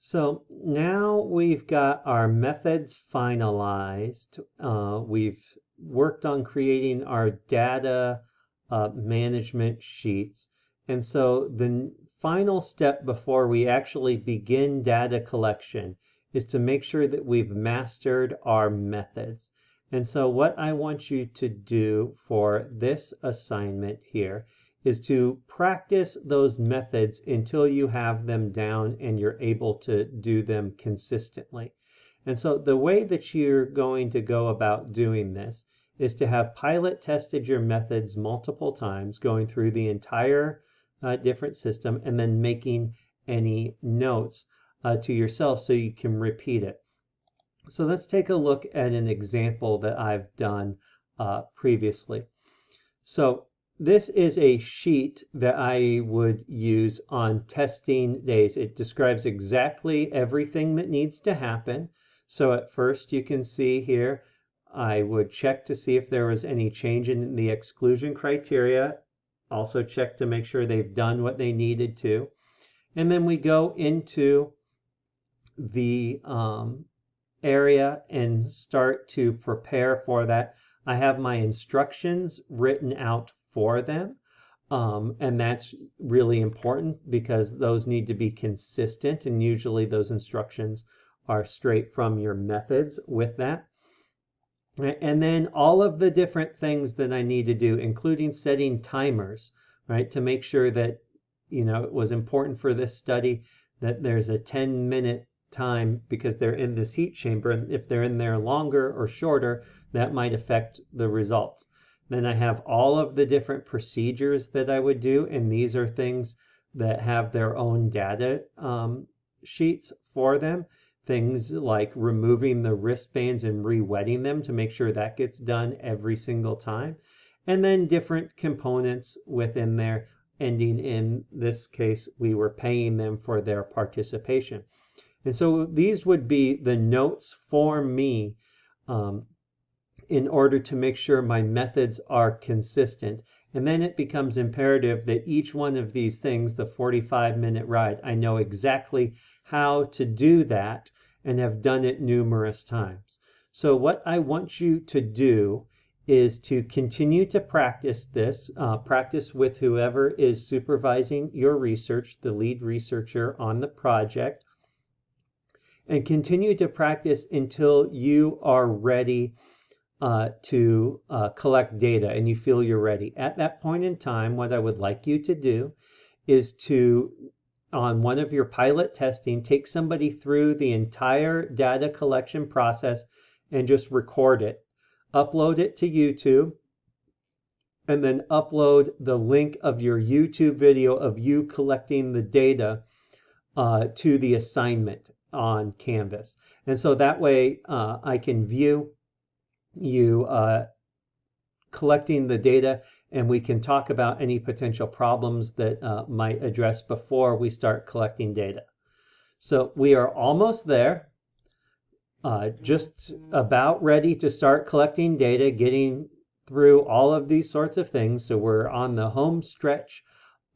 So now we've got our methods finalized. We've worked on creating our data management sheets. And so the final step before we actually begin data collection is to make sure that we've mastered our methods. And so what I want you to do for this assignment here is to practice those methods until you have them down and you're able to do them consistently. And so the way that you're going to go about doing this is to have pilot tested your methods multiple times, going through the entire different system and then making any notes to yourself so you can repeat it. So let's take a look at an example that I've done previously. So this is a sheet that I would use on testing days. It describes exactly everything that needs to happen. So at first you can see here, I would check to see if there was any change in the exclusion criteria. Also check to make sure they've done what they needed to. And then we go into the area and start to prepare for that. I have my instructions written out for them. And that's really important because those need to be consistent, and usually those instructions are straight from your methods with that. And then all of the different things that I need to do, including setting timers, right, to make sure that, it was important for this study that there's a 10-minute time because they're in this heat chamber, and if they're in there longer or shorter, that might affect the results. Then I have all of the different procedures that I would do, and these are things that have their own data sheets for them. Things like removing the wristbands and re-wetting them to make sure that gets done every single time. And then different components within there, ending in this case, we were paying them for their participation. And so these would be the notes for me in order to make sure my methods are consistent. And then it becomes imperative that each one of these things, the 45-minute ride, I know exactly how to do that and have done it numerous times. So what I want you to do is to continue to practice this, practice with whoever is supervising your research, the lead researcher on the project, and continue to practice until you are ready to collect data and you feel you're ready. At that point in time, what I would like you to do is to, on one of your pilot testing, take somebody through the entire data collection process and just record it. Upload it to YouTube, and then upload the link of your YouTube video of you collecting the data to the assignment on Canvas. And so that way I can view you collecting the data, and we can talk about any potential problems that might address before we start collecting data. So we are almost there, just about ready to start collecting data, getting through all of these sorts of things. So we're on the home stretch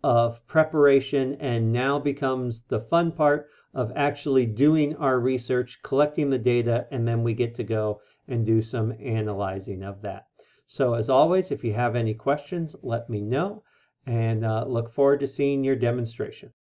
of preparation, and now becomes the fun part of actually doing our research, collecting the data, and then we get to go and do some analyzing of that. So as always, if you have any questions, let me know, and look forward to seeing your demonstration.